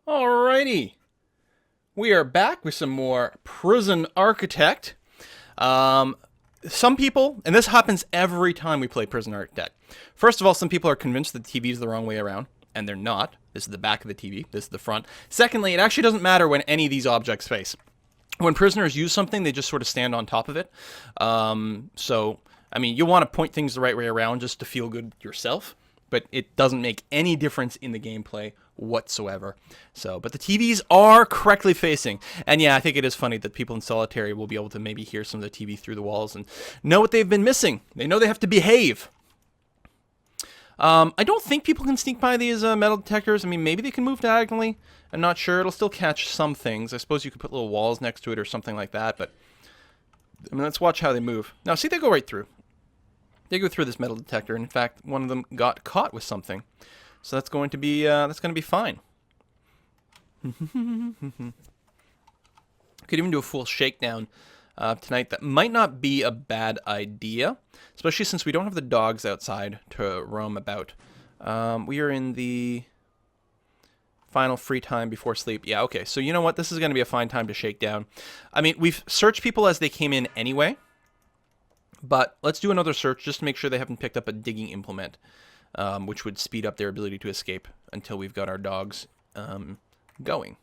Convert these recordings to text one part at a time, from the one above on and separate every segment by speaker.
Speaker 1: Alrighty, we are back with some more Prison Architect. Um, some people, and this happens every time we play Prison Architect. First of all, some people are convinced that the TV is the wrong way around, and they're not. This is the back of the TV, this is the front. Secondly, it actually doesn't matter when any of these objects face. When prisoners use something, they just sort of stand on top of it. You want to point things the right way around just to feel good yourself, but it doesn't make any difference in the gameplay whatsoever. But the TVs are correctly facing. And yeah, I think it is funny that people in solitary will be able to maybe hear some of the TV through the walls and know what they've been missing. They know they have to behave. I don't think people can sneak by these metal detectors. I mean, maybe they can move diagonally. I'm not sure. It'll still catch some things. I suppose you could put little walls next to it or something like that. But I mean, let's watch how they move. Now, see, they go right through. They go through this metal detector. And in fact, one of them got caught with something. So that's going to be fine. Could even do a full shakedown tonight. That might not be a bad idea, especially since we don't have the dogs outside to roam about. We are in the final free time before sleep. Yeah, okay. So you know what? This is going to be a fine time to shake down. I mean, we've searched people as they came in anyway, but let's do another search just to make sure they haven't picked up a digging implement, which would speed up their ability to escape until we've got our dogs going.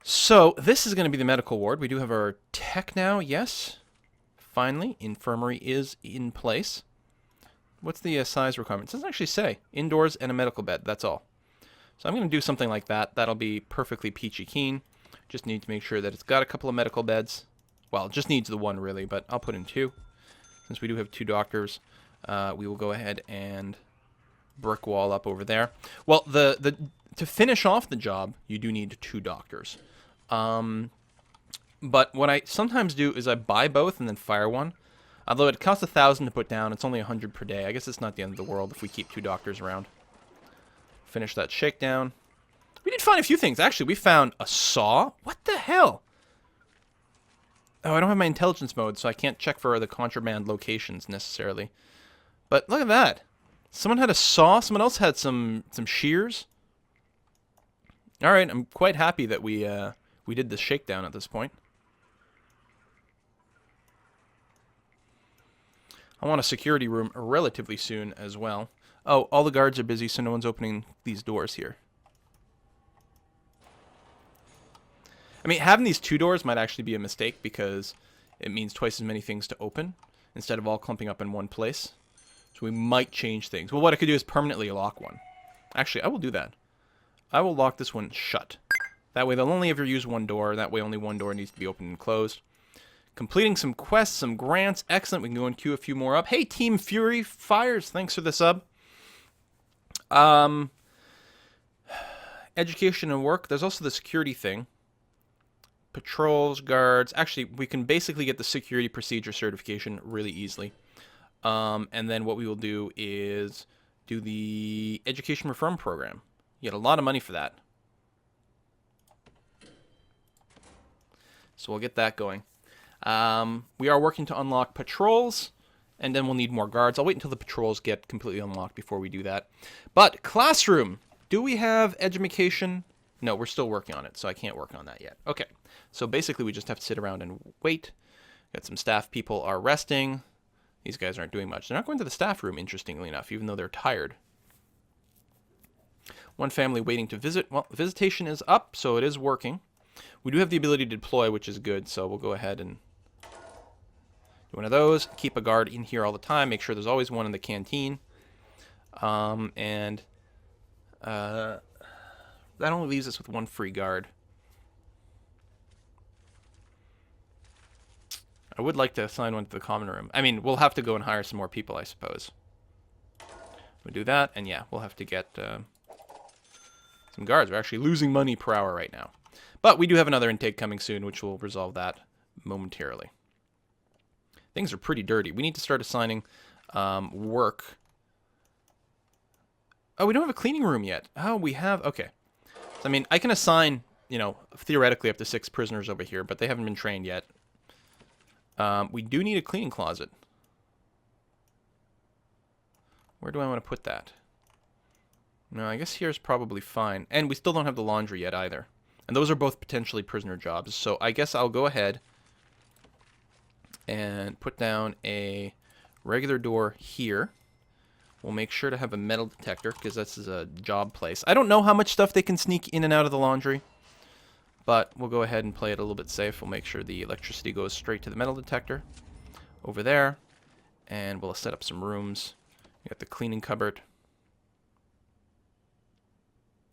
Speaker 1: So this is going to be the medical ward. We do have our tech now, yes. Finally, infirmary is in place. What's the size requirement? It doesn't actually say. Indoors and a medical bed, that's all. So I'm going to do something like that. That'll be perfectly peachy keen. Just need to make sure that it's got a couple of medical beds. Well, it just needs the one really, but I'll put in two. Since we do have two doctors, we will go ahead and brick wall up over there. Well, to finish off the job, you do need two doctors. But what I sometimes do is I buy both and then fire one. Although it costs 1,000 to put down, it's only 100 per day. I guess it's not the end of the world if we keep two doctors around. Finish that shakedown. We did find a few things. Actually, we found a saw. What the hell? Oh, I don't have my intelligence mode, so I can't check for the contraband locations necessarily. But look at that. Someone had a saw. Someone else had some shears. All right, I'm quite happy that we did the shakedown at this point. I want a security room relatively soon as well. Oh, all the guards are busy, so no one's opening these doors here. I mean, having these two doors might actually be a mistake because it means twice as many things to open instead of all clumping up in one place. So we might change things. Well, what I could do is permanently lock one. Actually, I will do that. I will lock this one shut. That way they'll only ever use one door. That way only one door needs to be opened and closed. Completing some quests, some grants. Excellent. We can go and queue a few more up. Hey, Team Fury Fires. Thanks for the sub. Education and work. There's also the security thing. Patrols, guards. Actually, we can basically get the security procedure certification really easily. And then what we will do is do the education reform program. You get a lot of money for that. So we'll get that going. We are working to unlock patrols, and then we'll need more guards. I'll wait until the patrols get completely unlocked before we do that. But classroom. Do we have education? No, we're still working on it, so I can't work on that yet. Okay. So basically we just have to sit around and wait. Got some staff people are resting. These guys aren't doing much. They're not going to the staff room, interestingly enough, even though they're tired. One family waiting to visit. Well, visitation is up, so it is working. We do have the ability to deploy, which is good, so we'll go ahead and do one of those. Keep a guard in here all the time. Make sure there's always one in the canteen. That only leaves us with one free guard. I would like to assign one to the common room. I mean, we'll have to go and hire some more people, I suppose. We'll do that, and yeah, we'll have to get some guards. We're actually losing money per hour right now. But we do have another intake coming soon, which will resolve that momentarily. Things are pretty dirty. We need to start assigning work. Oh, we don't have a cleaning room yet. Oh, we have... Okay. So, I mean, I can assign, theoretically up to 6 prisoners over here, but they haven't been trained yet. We do need a cleaning closet. Where do I want to put that? No, I guess here's probably fine. And we still don't have the laundry yet either. And those are both potentially prisoner jobs. So I guess I'll go ahead and put down a regular door here. We'll make sure to have a metal detector because this is a job place. I don't know how much stuff they can sneak in and out of the laundry, but we'll go ahead and play it a little bit safe. We'll make sure the electricity goes straight to the metal detector over there, and we'll set up some rooms. We got the cleaning cupboard.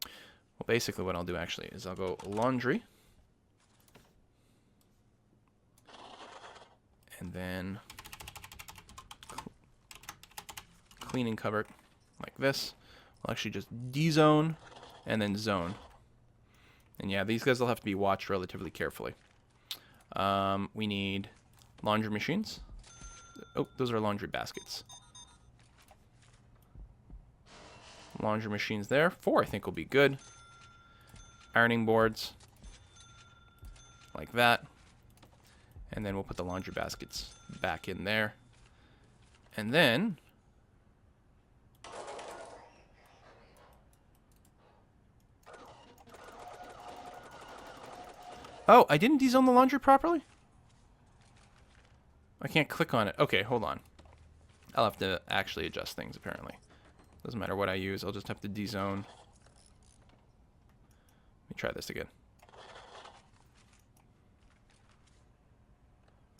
Speaker 1: Well, basically what I'll do actually is I'll go laundry, and then cleaning cupboard like this. We'll actually just D-zone and then zone. And yeah, these guys will have to be watched relatively carefully. We need laundry machines. Oh, those are laundry baskets. Laundry machines there. 4 I think will be good. Ironing boards. Like that. And then we'll put the laundry baskets back in there. And then oh, I didn't dezone the laundry properly? I can't click on it. Okay, hold on. I'll have to actually adjust things, apparently. Doesn't matter what I use, I'll just have to dezone. Let me try this again.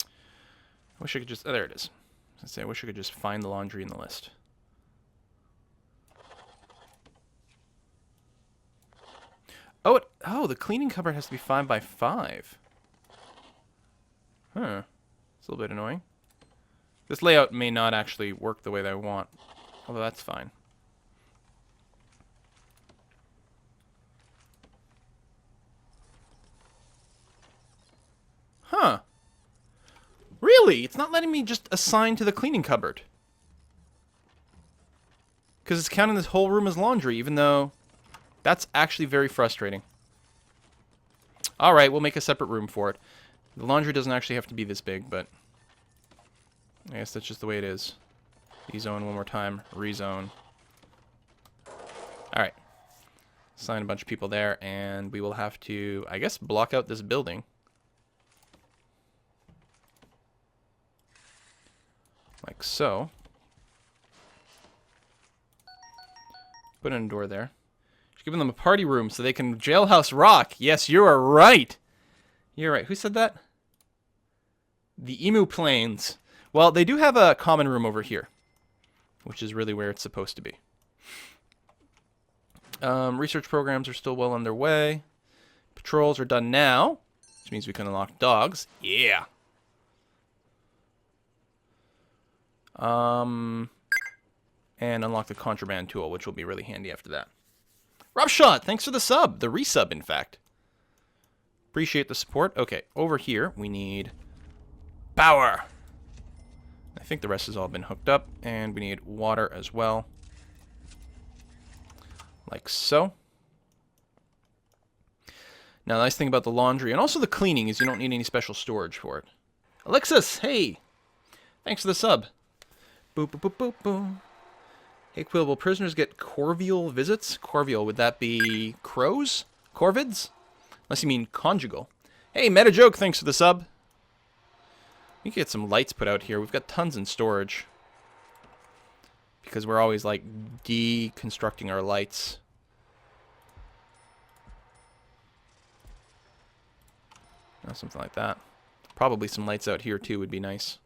Speaker 1: I wish I could just... oh, there it is. I wish I could just find the laundry in the list. Oh, the cleaning cupboard has to be 5 by 5. Huh. It's a little bit annoying. This layout may not actually work the way that I want. Although that's fine. Huh. Really? It's not letting me just assign to the cleaning cupboard. Because it's counting this whole room as laundry, even though... that's actually very frustrating. Alright, we'll make a separate room for it. The laundry doesn't actually have to be this big, but... I guess that's just the way it is. D-zone one more time. Rezone. Alright. Assign a bunch of people there, and we will have to, I guess, block out this building. Like so. Put in a door there. Giving them a party room so they can jailhouse rock. Yes, you are right. You're right. Who said that? The Emu Plains. Well, they do have a common room over here, which is really where it's supposed to be. Research programs are still well underway. Patrols are done now, which means we can unlock dogs. Yeah. And unlock the contraband tool, which will be really handy after that. Roughshot, thanks for the sub. The resub, in fact. Appreciate the support. Okay, over here, we need power. I think the rest has all been hooked up. And we need water as well. Like so. Now, the nice thing about the laundry, and also the cleaning, is you don't need any special storage for it. Alexis, hey! Thanks for the sub. Boop, boop, boop, boop, boop. Hey, Quill, will prisoners get corvial visits? Corvial, would that be crows? Corvids? Unless you mean conjugal. Hey, Metajoke, thanks for the sub. We can get some lights put out here. We've got tons in storage. Because we're always, like, deconstructing our lights. Something like that. Probably some lights out here, too, would be nice.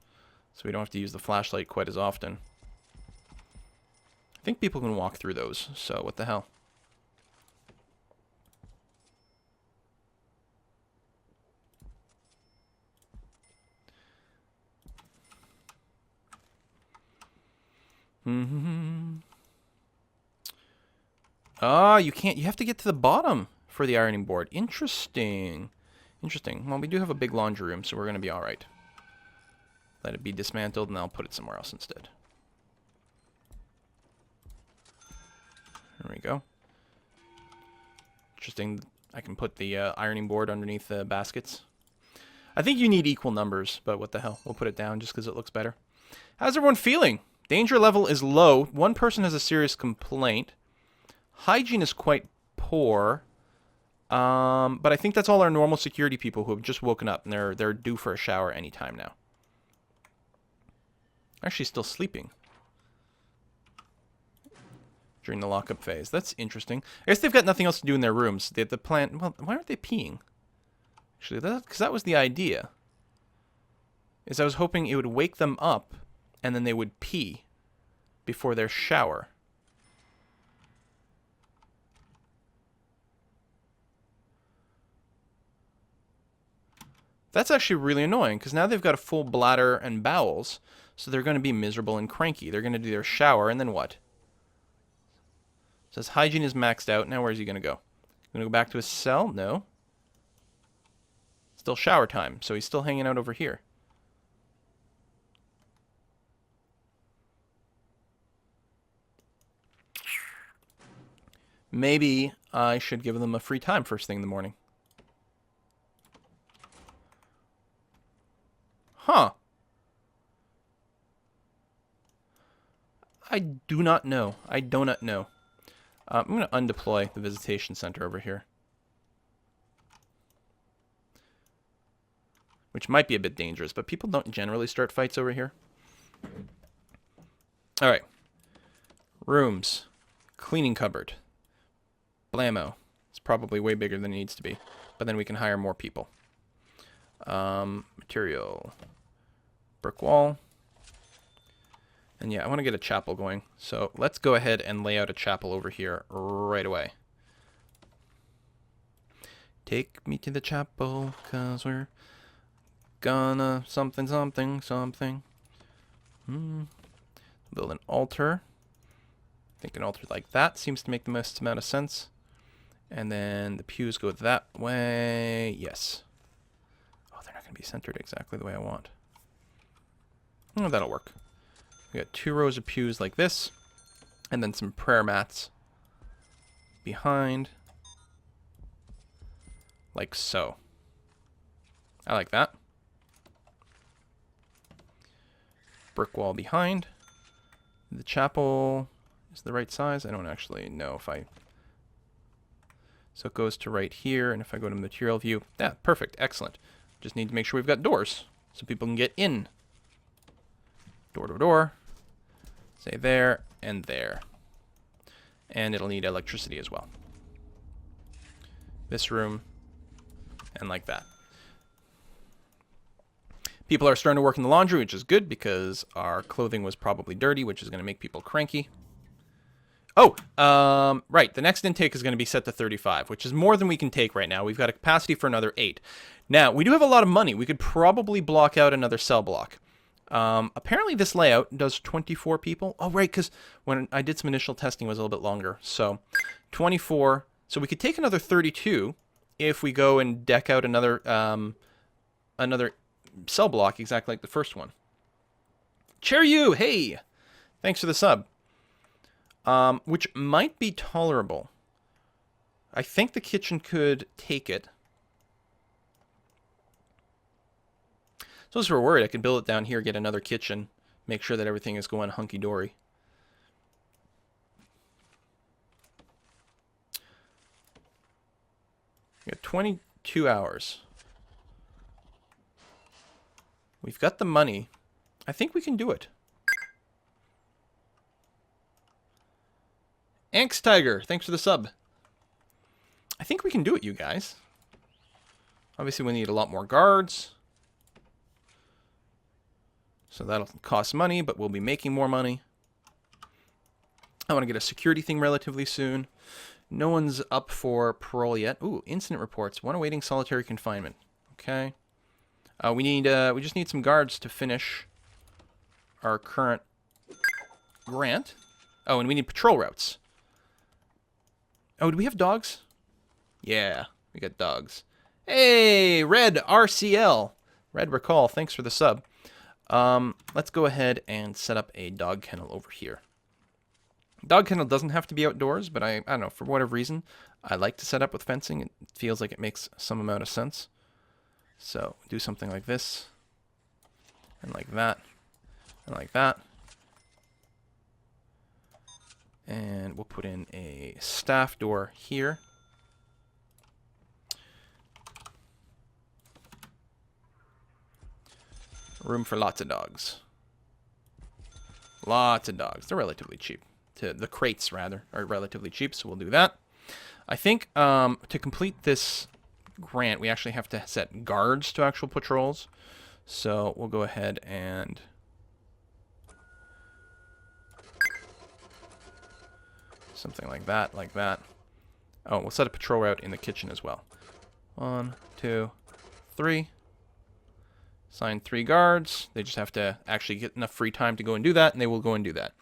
Speaker 1: So we don't have to use the flashlight quite as often. I think people can walk through those, so what the hell. Ah, you can't, you have to get to the bottom for the ironing board. Interesting. Interesting. Well, we do have a big laundry room, so we're going to be alright. Let it be dismantled, and I'll put it somewhere else instead. There we go. Interesting. I can put the ironing board underneath the baskets. I think you need equal numbers, but what the hell. We'll put it down just because it looks better. How's everyone feeling? Danger level is low. One person has a serious complaint. Hygiene is quite poor. But I think that's all our normal security people who have just woken up and they're due for a shower anytime now. Actually, still sleeping during the lockup phase. That's interesting. I guess they've got nothing else to do in their rooms. They have the plan. Well, why aren't they peeing? Actually, because that was the idea. Is I was hoping it would wake them up and then they would pee before their shower. That's actually really annoying, because now they've got a full bladder and bowels, so they're going to be miserable and cranky. They're going to do their shower, and then what? It says hygiene is maxed out. Now where's he going to go? Going to go back to his cell? No. Still shower time, so he's still hanging out over here. Maybe I should give them a free time first thing in the morning. Huh. I do not know. I do not know. I'm going to undeploy the visitation center over here. Which might be a bit dangerous, but people don't generally start fights over here. Alright. Rooms. Cleaning cupboard. Blammo. It's probably way bigger than it needs to be. But then we can hire more people. Material. Brick wall. And yeah, I want to get a chapel going. So let's go ahead and lay out a chapel over here right away. Take me to the chapel, 'cause we're gonna something. Build an altar. I think an altar like that seems to make the most amount of sense. And then the pews go that way. Yes. Oh, they're not going to be centered exactly the way I want. Oh, that'll work. We got 2 rows of pews like this. And then some prayer mats behind. Like so. I like that. Brick wall behind. The chapel is the right size. I don't actually know if I... So it goes to right here, and if I go to material view, yeah, perfect, excellent. Just need to make sure we've got doors so people can get in. Door to door. Say there and there. And it'll need electricity as well. This room, and like that. People are starting to work in the laundry, which is good because our clothing was probably dirty, which is going to make people cranky. Oh, right. The next intake is going to be set to 35, which is more than we can take right now. We've got a capacity for another 8. Now, we do have a lot of money. We could probably block out another cell block. Apparently this layout does 24 people. Oh, right, because when I did some initial testing, it was a little bit longer. So 24. So we could take another 32 if we go and deck out another cell block exactly like the first one. Cheryu, hey! Thanks for the sub. Which might be tolerable. I think the kitchen could take it. So as we're worried, I could build it down here, get another kitchen, make sure that everything is going hunky-dory. We got 22 hours. We've got the money. I think we can do it. Anx Tiger, thanks for the sub. I think we can do it, you guys. Obviously, we need a lot more guards. So that'll cost money, but we'll be making more money. I want to get a security thing relatively soon. No one's up for parole yet. Ooh, incident reports. One awaiting solitary confinement. Okay. We just need some guards to finish our current grant. Oh, and we need patrol routes. Oh, do we have dogs? Yeah, we got dogs. Hey, Red RCL. Red Recall, thanks for the sub. Let's go ahead and set up a dog kennel over here. Dog kennel doesn't have to be outdoors, but I don't know, for whatever reason, I like to set up with fencing. It feels like it makes some amount of sense. So, do something like this, and like that, and like that. And we'll put in a staff door here. Room for lots of dogs. Lots of dogs. They're relatively cheap. The crates, rather, are relatively cheap, so we'll do that. I think to complete this grant, we actually have to set guards to actual patrols. So we'll go ahead and... something like that, like that. Oh, we'll set a patrol route in the kitchen as well. 1, 2, 3. Assign 3 guards. They just have to actually get enough free time to go and do that, and they will go and do that.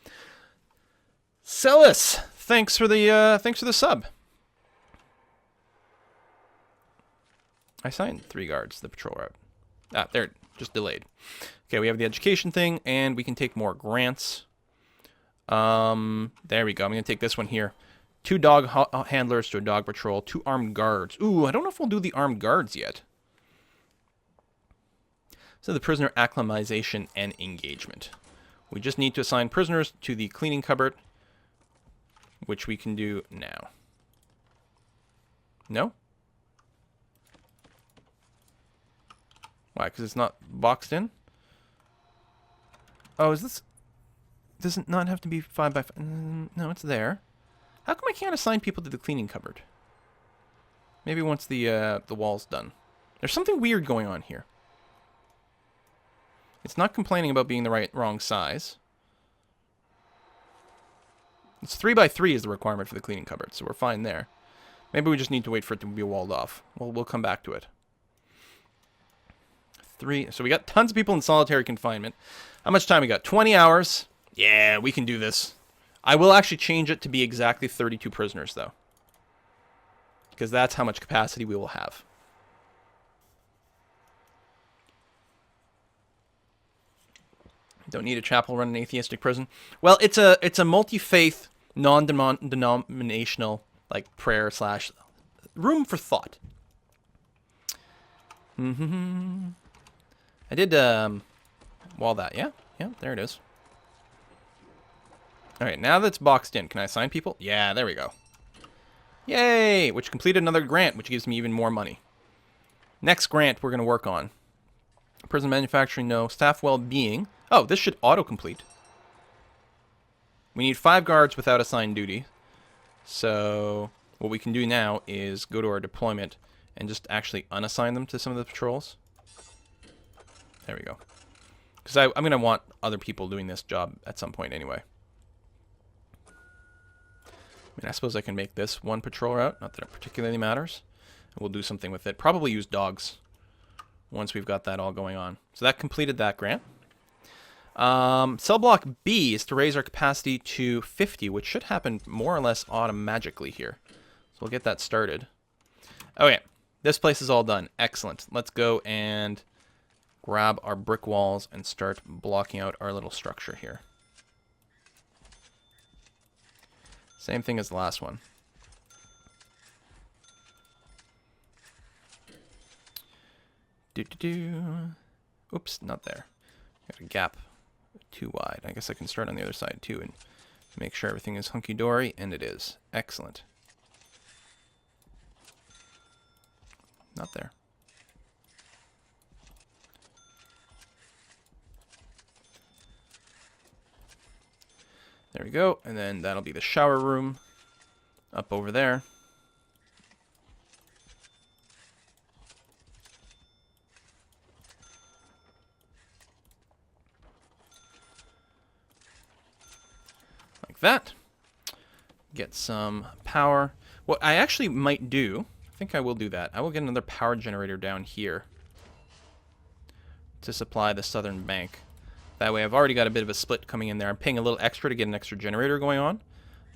Speaker 1: Celis, thanks for the sub. I signed 3 guards, the patrol route. Ah, they're just delayed. Okay, we have the education thing, and we can take more grants. There we go. I'm going to take this one here. 2 dog handlers to a dog patrol, 2 armed guards. Ooh, I don't know if we'll do the armed guards yet. So the prisoner acclimatization and engagement. We just need to assign prisoners to the cleaning cupboard, which we can do now. No? Why? Because it's not boxed in? Oh, is this... Does it not have to be 5 by 5? No, it's there. How come I can't assign people to the cleaning cupboard? Maybe once the wall's done. There's something weird going on here. It's not complaining about being the wrong size. It's 3 by 3 is the requirement for the cleaning cupboard, so we're fine there. Maybe we just need to wait for it to be walled off. We'll come back to it. 3. So we got tons of people in solitary confinement. How much time we got? 20 hours. Yeah, we can do this. I will actually change it to be exactly 32 prisoners, though. Because that's how much capacity we will have. Don't need a chapel run an atheistic prison. Well, it's a multi-faith, non-denominational like prayer / room for thought. I did wall that. Yeah, there it is. All right, now that's boxed in, can I assign people? Yeah, there we go. Yay! Which completed another grant, which gives me even more money. Next grant we're going to work on. Prison manufacturing, no. Staff well-being. Oh, this should auto-complete. We need 5 guards without assigned duty. So what we can do now is go to our deployment and just actually unassign them to some of the patrols. There we go. Because I'm going to want other people doing this job at some point anyway. I mean, I suppose I can make this 1 patrol route. Not that it particularly matters. We'll do something with it. Probably use dogs once we've got that all going on. So that completed that grant. Cell block B is to raise our capacity to 50, which should happen more or less automatically here. So we'll get that started. Okay, this place is all done. Excellent. Let's go and grab our brick walls and start blocking out our little structure here. Same thing as the last one. Oops, not there. Got a gap too wide. I guess I can start on the other side too and make sure everything is hunky-dory, and it is. Excellent. Not there. There we go, and then that'll be the shower room up over there. Like that. Get some power. What I actually might do, I think I will do that. I will get another power generator down here to supply the southern bank. That way I've already got a bit of a split coming in there. I'm paying a little extra to get an extra generator going on,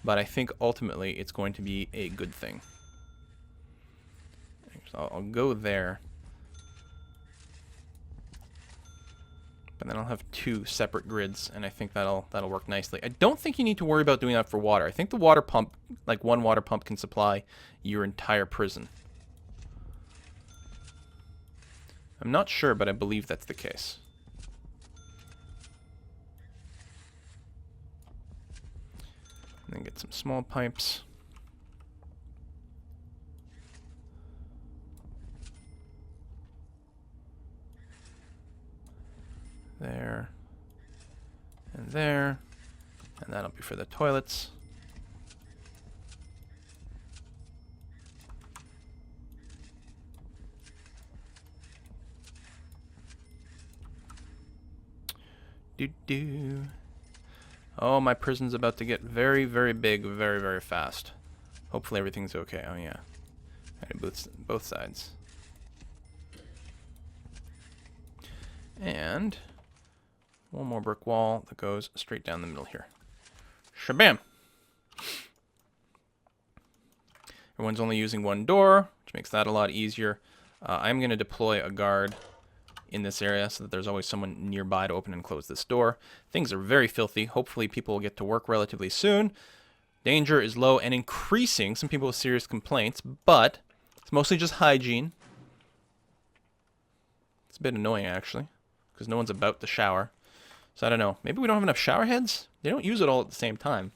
Speaker 1: but I think ultimately it's going to be a good thing. So I'll go there. But then I'll have 2 separate grids, and I think that'll work nicely. I don't think you need to worry about doing that for water. I think the water pump, like 1 water pump, can supply your entire prison. I'm not sure, but I believe that's the case. And then get some small pipes. There. And there. And that'll be for the toilets. Do-do. Oh, my prison's about to get very, very big, very, very fast. Hopefully everything's okay. Oh, yeah. Both sides. And one more brick wall that goes straight down the middle here. Shabam! Everyone's only using one door, which makes that a lot easier. I'm going to deploy a guard in this area so that there's always someone nearby to open and close this door. Things are very filthy. Hopefully people will get to work relatively soon. Danger is low and increasing. Some people with serious complaints, but it's mostly just hygiene. It's a bit annoying, actually, because no one's about to shower. So I don't know. Maybe we don't have enough shower heads? They don't use it all at the same time.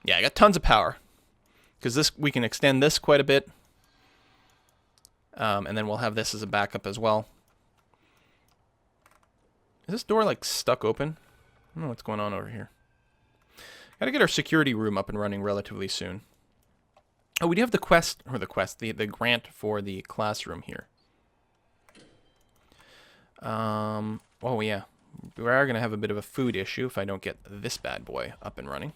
Speaker 1: Yeah, I got tons of power. Because we can extend this quite a bit. And then we'll have this as a backup as well. Is this door, like, stuck open? I don't know what's going on over here. Gotta get our security room up and running relatively soon. Oh, we do have the grant for the classroom here. Oh, yeah. We are going to have a bit of a food issue if I don't get this bad boy up and running.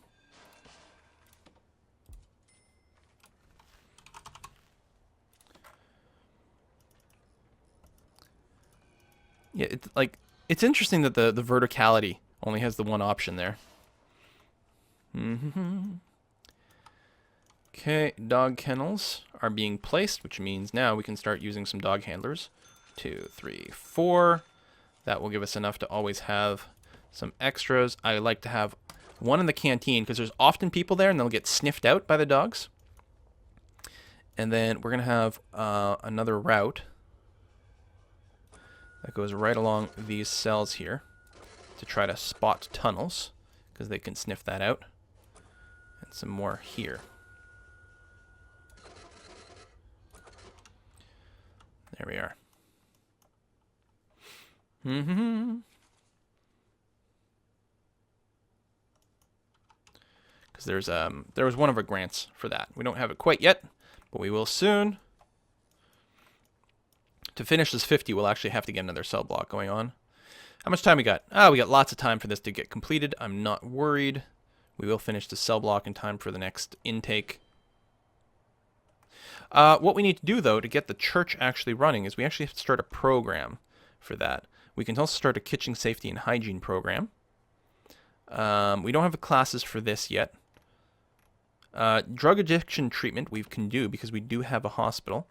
Speaker 1: Yeah, it's interesting that the verticality only has the one option there. Okay, dog kennels are being placed, which means now we can start using some dog handlers. 2, 3, 4. That will give us enough to always have some extras. I like to have one in the canteen because there's often people there and they'll get sniffed out by the dogs. And then we're going to have another route that goes right along these cells here to try to spot tunnels because they can sniff that out. And some more here. There we are. Because there was one of our grants for that. We don't have it quite yet, but we will soon. To finish this 50, we'll actually have to get another cell block going on. How much time we got? We got lots of time for this to get completed. I'm not worried. We will finish the cell block in time for the next intake. What we need to do, though, to get the church actually running is we actually have to start a program for that. We can also start a kitchen safety and hygiene program. We don't have the classes for this yet. Drug addiction treatment we can do because we do have a hospital.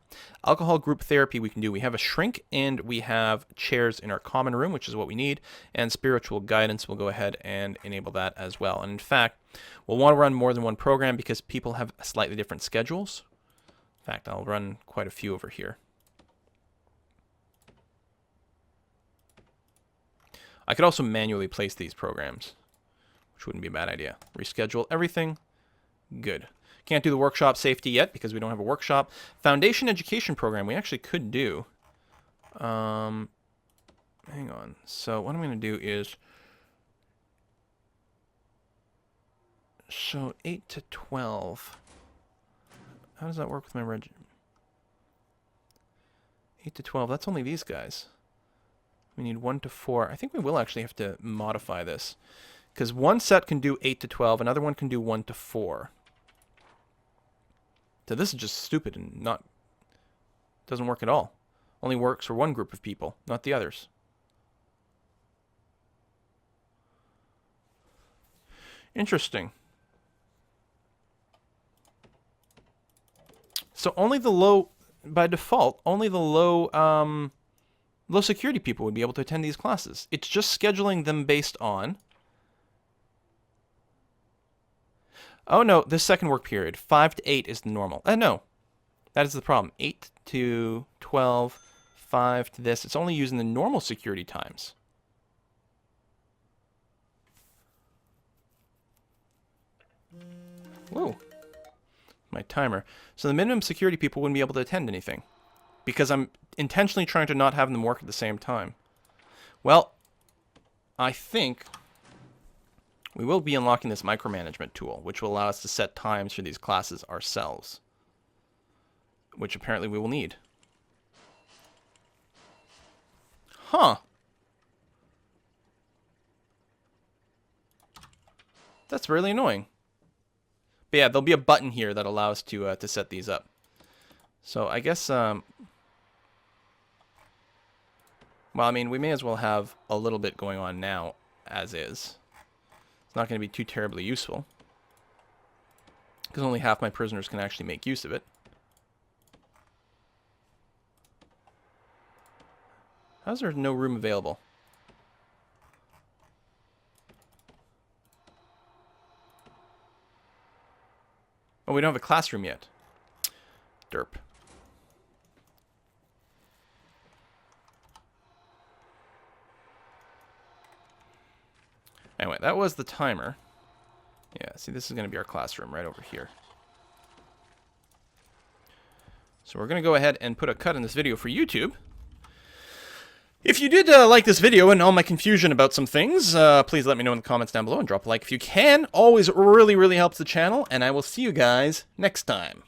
Speaker 1: Alcohol group therapy we can do. We have a shrink and we have chairs in our common room, which is what we need. And spiritual guidance, we'll go ahead and enable that as well. And in fact, we'll want to run more than one program because people have slightly different schedules. In fact, I'll run quite a few over here. I could also manually place these programs, which wouldn't be a bad idea. Reschedule everything. Good. Can't do the workshop safety yet because we don't have a workshop. Foundation education program we actually could do. Hang on. So what I'm going to do is... So 8 to 12. How does that work with my regiment? 8 to 12. That's only these guys. We need 1 to 4. I think we will actually have to modify this. Because one set can do 8 to 12. Another one can do 1 to 4. So this is just stupid and not... doesn't work at all. Only works for one group of people, not the others. Interesting. So only the low... By default, only the low security people would be able to attend these classes. It's just scheduling them based on... Oh no, this second work period, 5 to 8 is the normal. No, that is the problem. 8 to 12, 5 to this. It's only using the normal security times. Whoa. My timer. So the minimum security people wouldn't be able to attend anything. Because I'm intentionally trying to not have them work at the same time. Well, I think we will be unlocking this micromanagement tool, which will allow us to set times for these classes ourselves. Which apparently we will need. Huh. That's really annoying. But yeah, there'll be a button here that allows to set these up. So I guess, well, I mean, we may as well have a little bit going on now, as is. It's not going to be too terribly useful. Because only half my prisoners can actually make use of it. How's there no room available? Oh, we don't have a classroom yet. Derp. Anyway, that was the timer. Yeah, see, this is going to be our classroom right over here. So we're going to go ahead and put a cut in this video for YouTube. If you did like this video and all my confusion about some things, please let me know in the comments down below and drop a like if you can. Always really, really helps the channel, and I will see you guys next time.